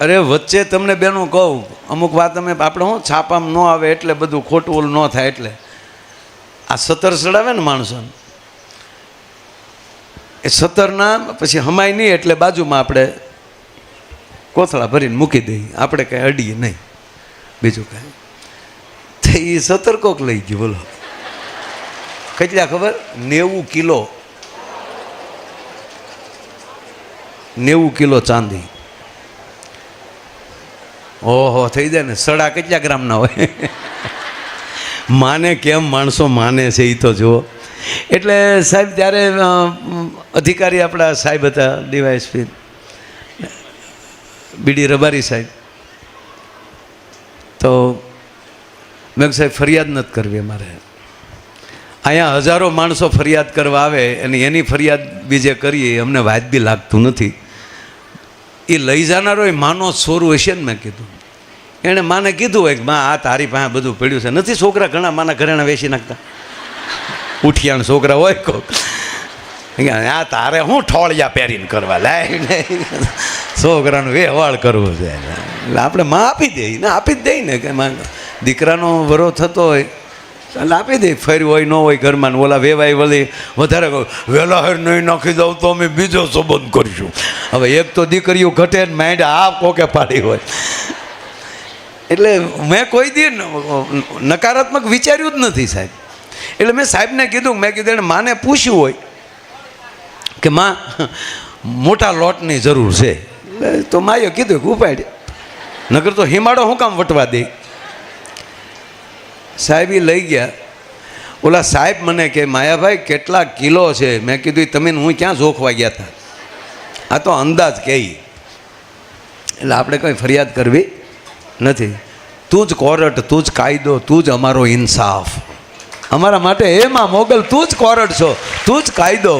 અરે વચ્ચે તમને બેનું કહું, અમુક વાત અમે આપણે શું છાપામાં ન આવે એટલે બધું ખોટું ઓલું ન થાય, એટલે આ 17 ચડાવે ને માણસોને, એ 17ના પછી હમાય નહીં એટલે બાજુમાં આપણે કોથળા ભરીને મૂકી દઈએ, આપણે કાંઈ અડીએ નહીં, બીજું કાંઈ. તો એ 17 કોક લઈ ગયું. બોલો કેટલા ખબર? 90 કિલો, 90 કિલો ચાંદી. ઓહો થઈ જાય ને. સડા કેટલા ગ્રામના હોય? માને કેમ માણસો માને છે એ તો જુઓ. એટલે સાહેબ ત્યારે અધિકારી આપણા સાહેબ હતા ડીવાયએસપી બીડી રબારી સાહેબ. તો મેં સાહેબ ફરિયાદ નથી કરવી અમારે. અહીંયા હજારો માણસો ફરિયાદ કરવા આવે અને એની ફરિયાદ બીજે કરીએ અમને વાજબી લાગતું નથી. એ લઈ જનારો એ માનો સોરું હશે ને. મેં કીધું, એણે માને કીધું હોય કે માં આ તારી પાસે બધું પડ્યું છે. નથી છોકરા ઘણા માના ઘરેણા વેચી નાખતા, ઉઠિયાણ છોકરા હોય કોક, આ તારે હું ઠોળિયા પહેરીને કરવા લાય, છોકરાનું વ્યવહાર કરવો છે. એટલે આપણે માં આપી દઈએ ને, આપી જ દઈ ને કે માં દીકરાનો વરો થતો હોય એટલે આપી દઈએ. ફર્યું હોય ન હોય ઘરમાં ને ઓલા વેવાય વળી વધારે કહું વહેલા હેર નહીં નાખી દઉં તો અમે બીજો સંબંધ કરીશું. હવે એક તો દીકરીઓ ઘટે ને માંડ આ કોકે પાડી હોય. એટલે મેં કોઈ દી નકારાત્મક વિચાર્યું જ નથી સાહેબ. એટલે મેં સાહેબને કીધું, મેં કીધું એને માને પૂછ્યું હોય કે માં મોટા લોટની જરૂર છે, તો માએ કીધું કે ઉપાડ, નગર તો હિમાડો શું કામ વટવા દે. સાહેબ એ લઈ ગયા. ઓલા સાહેબ મને કે માયાભાઈ કેટલા કિલો છે? મેં કીધું તમે હું ક્યાં જોખવા ગયા હતા, આ તો અંદાજ કહે. એટલે આપણે કંઈ ફરિયાદ કરવી નથી. તું જ કોર્ટ, તું જ કાયદો, તું જ અમારો ઇન્સાફ. અમારા માટે એમાં મોગલ તું જ કોર્ટ છો, તું જ કાયદો.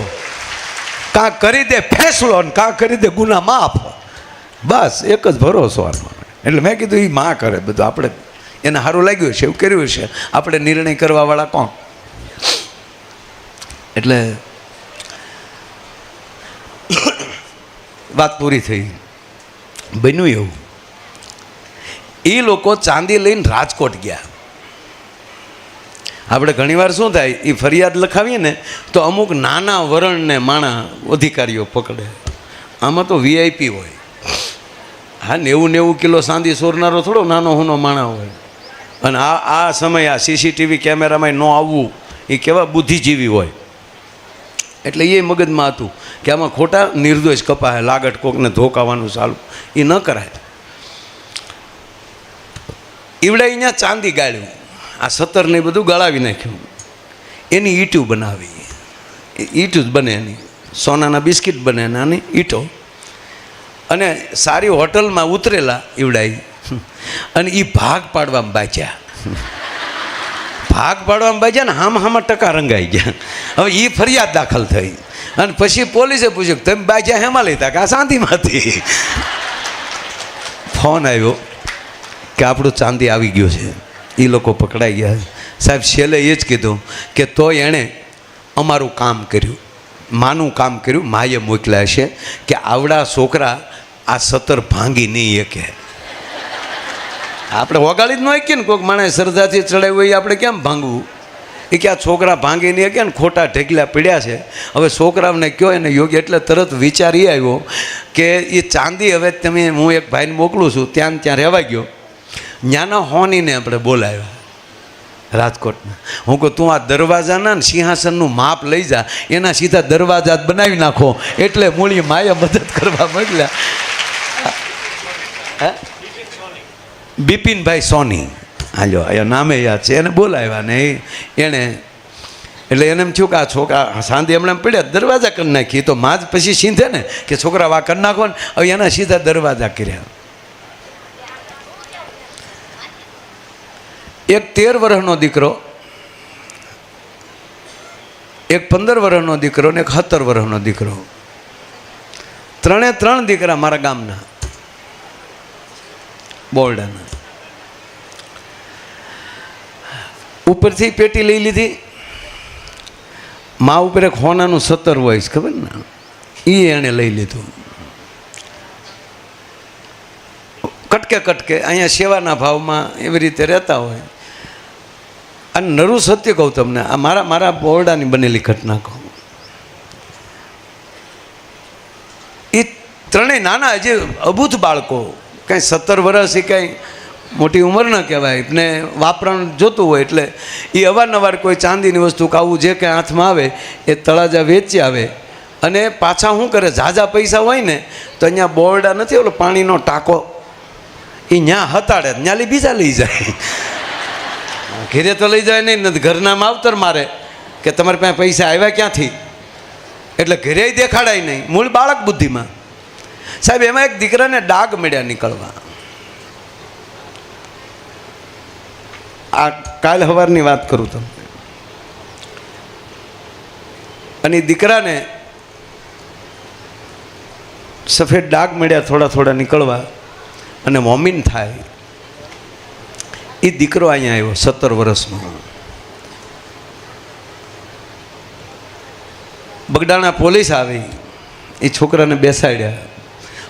કાં કરી દે ફેસલો ને કાં કરી દે ગુના માફ. બસ એક જ ભરોસો. એટલે મેં કીધું એ માં કરે બધું, આપણે એને સારું લાગ્યું છે એવું કર્યું છે, આપણે નિર્ણય કરવાવાળા કોણ? એટલે વાત પૂરી થઈ. બન્યું એવું, એ લોકો ચાંદી લઈને રાજકોટ ગયા. આપણે ઘણીવાર શું થાય, એ ફરિયાદ લખાવીએ ને તો અમુક નાના વરણને માણા અધિકારીઓ પકડે. આમાં તો વીઆઈપી હોય. હા, 90 કિલો ચાંદી સોરનારો થોડો નાનો હુનો માણા હોય. અને આ સમય આ સીસીટીવી કેમેરામાં ન આવવું એ કેવા બુદ્ધિજીવી હોય. એટલે એ મગજમાં હતું કે આમાં ખોટા નિર્દોષ કપાય, લાગટ કોકને ધોકાવાનું ચાલુ, એ ન કરાય. ઈવડે અહીંયા ચાંદી ગાળ્યું, આ 17 ને બધું ગળાવી નાખ્યું, એની ઈંટું બનાવી. ઈંટું જ બને એની, સોનાના બિસ્કિટ બને નાની ઈંટો. અને સારી હોટલમાં ઉતરેલા ઈવડાઈ અને એ ભાગ પાડવામાં બાચ્યા. ભાગ પાડવામાં બાચ્યા ને હામાં ટકા રંગાઈ ગયા. હવે એ ફરિયાદ દાખલ થઈ અને પછી પોલીસે પૂછ્યું તમે બાચ્યા હેમાં લેતા? કે આ શાંતિમાંથી. ફોન આવ્યો કે આપણું ચાંદી આવી ગયું છે. એ લોકો પકડાઈ ગયા. સાહેબ છેલ્લે એ જ કીધું કે તો એણે અમારું કામ કર્યું, માનું કામ કર્યું. માએ મોકલ્યા છે કે આવડા છોકરા આ 17 ભાંગી નહીં શકે. આપણે વગાડી જ ન શકીએ ને, કોઈક માણસ શ્રદ્ધાથી ચડાવ્યું હોય આપણે કેમ ભાંગવું? એ કે આ છોકરા ભાંગી નહીં શકે ને, ખોટા ઢેકલા પીડ્યા છે. હવે છોકરાઓને કહો એને યોગ્ય. એટલે તરત વિચાર એ આવ્યો કે એ ચાંદી હવે તમે, હું એક ભાઈને મોકલું છું ત્યાં રહેવા ગયો. ન્યાના હોનીને આપણે બોલાવ્યા રાજકોટના. હું કહું તું આ દરવાજાના ને સિંહાસનનું માપ લઈ જા, એના સીધા દરવાજા જ બનાવી નાખો. એટલે મૂળી માએ મદદ કરવા મોકલ્યા. બિપિનભાઈ સોની, હાલો એ નામે યાદ છે. એને બોલાવ્યા ને એણે, એટલે એને એમ થયું કે આ છોકરા સાંજે હમણાં પડ્યા, દરવાજા કરી નાખી. તો માં જ પછી સીધે ને કે છોકરા વા કરી નાખો ને. હવે એના સીધા દરવાજા કર્યા. એક 13 વર્ષનો દીકરો, એક 15 વર્ષનો દીકરો ને એક 17 વર્ષનો દીકરો. 3 દીકરા મારા ગામના બોરડાના. ઉપરથી પેટી લઈ લીધી. મા ઉપર એક હોનાનું 17 હોય ખબર ને, એ એણે લઈ લીધું. કટકે કટકે અહીંયા સેવાના ભાવમાં એવી રીતે રહેતા હોય. અને નરું સત્ય કહું તમને, આ મારા બોરડાની બનેલી ઘટના કહું. એ ત્રણેય નાના હજી અબૂત બાળકો, કાંઈ 17 વર્ષ, એ કાંઈ મોટી ઉંમર ન કહેવાય ને, વાપરણ જોતું હોય એટલે એ અવારનવાર કોઈ ચાંદીની વસ્તુ કાવું જે કંઈ હાથમાં આવે એ તળાજા વેચી આવે. અને પાછા શું કરે, ઝાઝા પૈસા હોય ને તો અહીંયા બોરડા નથી ઓલો પાણીનો ટાંકો, એ ત્યાં હતાડે, ત્યાં બીજા લઈ જાય. ઘેરે તો લઈ જાય નહીં, ઘરના માવતર મારે કે તમારી પાસે પૈસા આવ્યા ક્યાંથી, એટલે ઘરે દેખાડાય નહીં, મૂળ બાળક બુદ્ધિમાં. સાહેબ એમાં એક દીકરાને ડાઘ મળ્યા નીકળવા. આ કાલ સવારની વાત કરું તમને. અને દીકરાને સફેદ ડાઘ મળ્યા થોડા થોડા નીકળવા અને મોમીન થાય. એ દીકરો અહીંયા આવ્યો 17 વર્ષનો. બગડાણા પોલીસ આવી, એ છોકરાને બેસાડ્યા.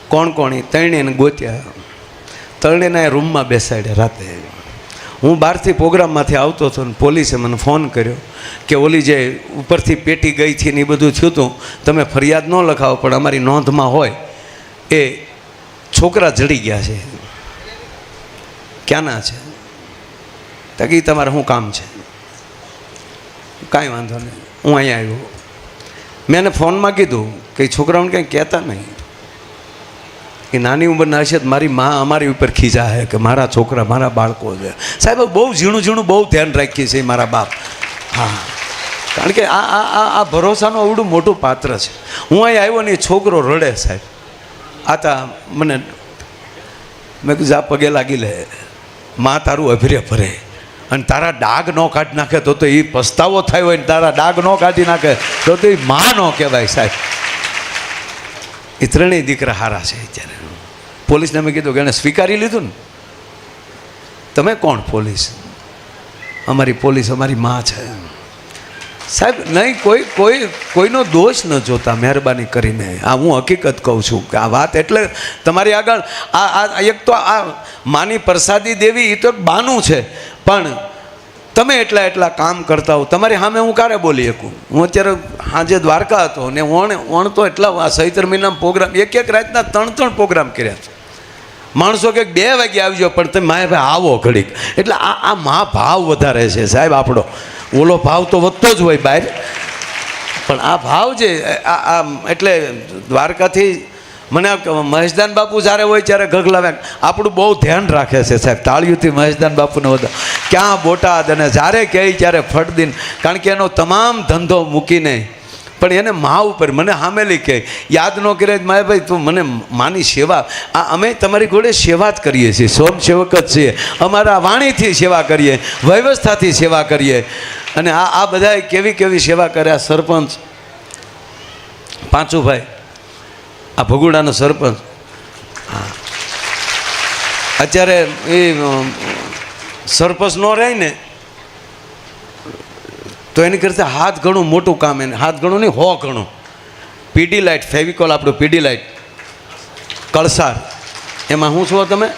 કોણ કોણ? એ ત્રણેયને ગોત્યા, ત્રણેયના રૂમમાં બેસાડ્યા. રાતે હું બહારથી પ્રોગ્રામમાંથી આવતો હતો ને પોલીસે મને ફોન કર્યો કે ઓલી જે ઉપરથી પેટી ગઈ હતી ને એ બધું થયું હતું, તમે ફરિયાદ ન લખાવો પણ અમારી નોંધમાં હોય એ છોકરા જડી ગયા છે. ક્યાંના છે? તકી તમારે શું કામ છે? કાંઈ વાંધો નહીં, હું અહીંયા આવ્યો. મેં એને ફોનમાં કીધું કે છોકરાઓને કંઈ કહેતા નહીં, એ નાની ઉંમરના હશે તો મારી મા અમારી ઉપર ખીજા છે કે મારા છોકરા મારા બાળકો છે. સાહેબ બહુ ઝીણું ઝીણું બહુ ધ્યાન રાખીએ છીએ મારા બાપ. હા, કારણ કે આ ભરોસાનું અવડું મોટું પાત્ર છે. હું અહીં આવ્યો ને એ છોકરો રડે સાહેબ. આતા મેં કીધું જા પગે લાગી લે, મા તારું અભિરે ભરે અને તારા ડાઘ ન કાઢી નાખે તો એ પસ્તાવો થયો હોય ને તારા ડાઘ ન કાઢી નાખે તો એ મા ન કહેવાય સાહેબ. એ ત્રણેય દીકરા હારા છે. અત્યારે પોલીસને મેં કીધું કે એને સ્વીકારી લીધું ને. તમે કોણ? પોલીસ. અમારી પોલીસ અમારી મા છે સાહેબ. નહીં કોઈનો દોષ ન જોતા, મહેરબાની કરીને. આ હું હકીકત કહું છું કે આ વાત એટલે તમારી આગળ આ એક તો આ માની પ્રસાદી દેવી એ તો બાનું છે, પણ તમે એટલા કામ કરતા હો. તમારી સામે હું ક્યારે બોલી શકું? હું અત્યારે સાંજે દ્વારકા હતો ને ઓણ તો એટલા ચૈત્ર મહિનામાં પ્રોગ્રામ, એક રાતના 3 પ્રોગ્રામ કર્યા છે. માણસો કે 2 વાગે આવજો પણ તમે મારે ભાઈ આવો ઘડીક. એટલે આ મા ભાવ વધારે છે સાહેબ આપણો. ઓલો ભાવ તો વધતો જ હોય બહાર, પણ આ ભાવ જે આ એટલે દ્વારકાથી મને મહેશદાન બાપુ જ્યારે હોય ત્યારે ગગલાવ્યા. આપણું બહુ ધ્યાન રાખે છે સાહેબ. તાળીઓથી મહેશદાન બાપુને બધા ક્યાં બોટાદ, અને જ્યારે કહે ત્યારે ફટદીન, કારણ કે એનો તમામ ધંધો મૂકીને પણ એને મા ઉપર મને હામેલી કહે યાદ ન કરે મારે ભાઈ તું મને માની સેવા. આ અમે તમારી જોડે સેવા જ કરીએ છીએ, સ્વયંસેવક જ છીએ. અમારા વાણીથી સેવા કરીએ, વ્યવસ્થાથી સેવા કરીએ. અને આ બધાએ કેવી સેવા કર્યા. સરપંચ પાંચુભાઈ, આ ભગુડાનો સરપંચ, હા અત્યારે એ સરપંચ ન રહે ને તો એની કરતાં હાથ ઘણું મોટું કામ. એને હાથ ઘણું નહીં, 100 ઘણું. પીડી લાઇટ ફેવિકોલ, આપણું પીડી લાઇટ કળસાર, એમાં શું છો તમે?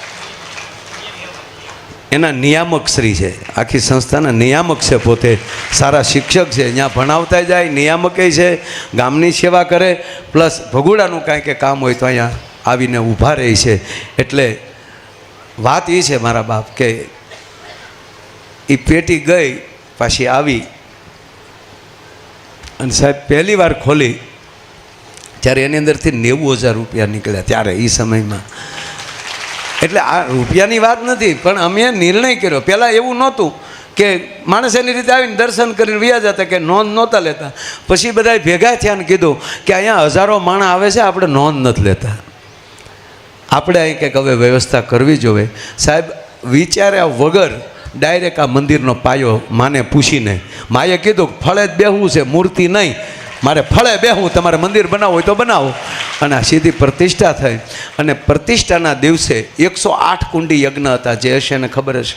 એના નિયામક શ્રી છે. આખી સંસ્થાના નિયામક છે. પોતે સારા શિક્ષક છે, ત્યાં ભણાવતા જાય, નિયામકે છે, ગામની સેવા કરે, પ્લસ ભગુડાનું કાંઈ કે કામ હોય તો અહીંયા આવીને ઊભા રહે છે. એટલે વાત એ છે મારા બાપ કે એ પેટી ગઈ પાછી આવી અને સાહેબ પહેલી વાર ખોલી ત્યારે એની અંદરથી 90,000 રૂપિયા નીકળ્યા ત્યારે એ સમયમાં. એટલે આ રૂપિયાની વાત નથી, પણ અમે નિર્ણય કર્યો. પહેલાં એવું નહોતું કે માણસ એની રીતે આવીને દર્શન કરીને વ્યા જતા, કે નોંધ નહોતા લેતા. પછી બધાએ ભેગા થયા ને કીધું કે અહીંયા હજારો માણસ આવે છે, આપણે નોંધ નથી લેતા, આપણે અહીં કંઈક હવે વ્યવસ્થા કરવી જોઈએ. સાહેબ વિચાર્યા વગર ડાયરેક્ટ આ મંદિરનો પાયો માને પૂછીને, માએ કીધું ફળે જ બેહવું છે, મૂર્તિ નહીં, મારે ફળે બેહવું, તમારે મંદિર બનાવવું હોય તો બનાવો. અને આ સીધી પ્રતિષ્ઠા થઈ. અને પ્રતિષ્ઠાના દિવસે 108 કુંડી યજ્ઞ હતા. જે હશે એને ખબર હશે,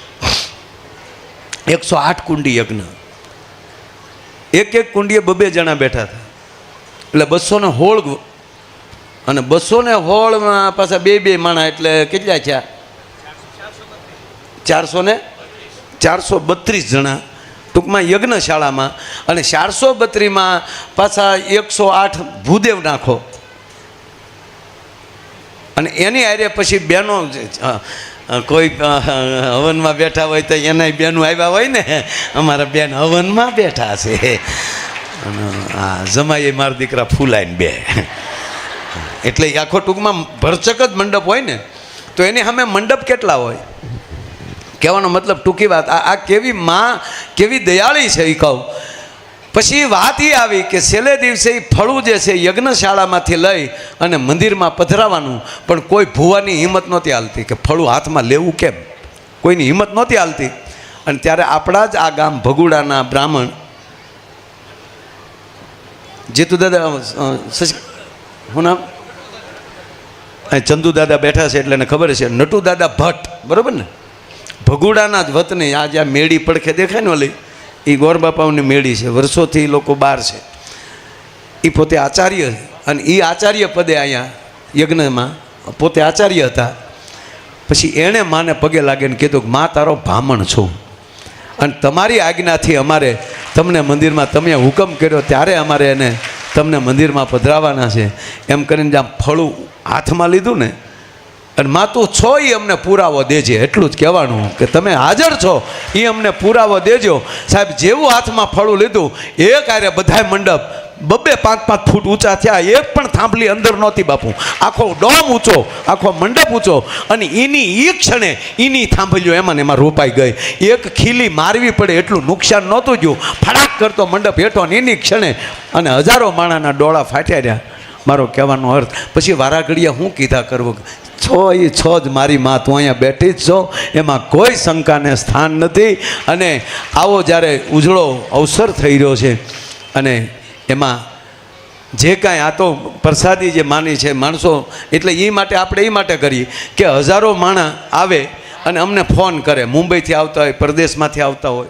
108 કુંડી યજ્ઞ. એક કુંડીએ 2 જણા બેઠા હતા, એટલે 216. અને 216માં પાછા 2 માણા, એટલે કેટલા થયા? 432 જણા ટૂંકમાં યજ્ઞશાળામાં, અને 432માં પાછા 108 ભૂદેવ નાખો, અને એની આરે પછી બહેનો કોઈ હવનમાં બેઠા હોય તો એના બહેનો આવ્યા હોય ને, અમારા બેન હવનમાં બેઠા છે, હા જમાઈએ મારા દીકરા ફૂલાઈને બે, એટલે આખો ટૂંકમાં ભરચક જ મંડપ હોય ને, તો એની સામે મંડપ કેટલા હોય. કહેવાનો મતલબ ટૂંકી વાત, આ કેવી માં કેવી દયાળી છે એ કહું. પછી વાત એ આવી કે છેલ્લે દિવસે એ ફળું જે છે યજ્ઞશાળામાંથી લઈ અને મંદિરમાં પધરાવાનું, પણ કોઈ ભૂવાની હિંમત નહોતી હાલતી કે ફળું હાથમાં લેવું કેમ, કોઈની હિંમત નહોતી હાલતી. અને ત્યારે આપણા જ આ ગામ ભગુડાના બ્રાહ્મણ જીતુ દાદા, શું નામ, અહીં ચંદુ દાદા બેઠા છે એટલે એને ખબર છે, નટુ દાદા ભટ્ટ, બરાબર ને, ભગુડાના જ વતની. આ જ્યાં મેળી પડખે દેખાય ને ઓલી, એ ગોરબાપાઓની મેળી છે, વર્ષોથી લોકો બહાર છે. એ પોતે આચાર્ય, અને એ આચાર્ય પદે અહીંયા યજ્ઞમાં પોતે આચાર્ય હતા. પછી એણે માને પગે લાગીને કીધું કે માં તારો બ્રાહ્મણ છું, અને તમારી આજ્ઞાથી અમારે તમને મંદિરમાં, તમે હુકમ કર્યો ત્યારે અમારે એને તમને મંદિરમાં પધરાવાના છે. એમ કરીને જ્યાં ફળું હાથમાં લીધું ને, અને માં તું છો એ અમને પુરાવો દેજે, એટલું જ કહેવાનું કે તમે હાજર છો એ અમને પુરાવો દેજો. સાહેબ જેવું હાથમાં ફળું લીધું, એક આરે બધાય મંડપ 2-5 ફૂટ ઊંચા થયા, એક પણ થાંભલી અંદર નહોતી બાપુ, આખો ડોમ ઊંચો, આખો મંડપ ઊંચો, અને એની એ ક્ષણે એની થાંભલીઓ એમાં ને એમાં રોપાઈ ગઈ. એક ખીલી મારવી પડે એટલું નુકસાન નહોતું જ્યું, ફડાક કરતો મંડપ હેઠો ને એની ક્ષણે, અને હજારો માણાના ડોળા ફાટ્યા રહ્યા. મારો કહેવાનો અર્થ, પછી વારાઘડીએ હું કીધા કરવું, છો એ છો જ મારી માં, તું અહીંયા બેઠી જ છો, એમાં કોઈ શંકાને સ્થાન નથી. અને આવો જ્યારે ઉજળો અવસર થઈ રહ્યો છે, અને એમાં જે કાંઈ આ તો પ્રસાદી જે માની છે માણસો, એટલે એ માટે આપણે એ માટે કરીએ કે હજારો માણસ આવે અને અમને ફોન કરે, મુંબઈથી આવતા હોય, પરદેશમાંથી આવતા હોય,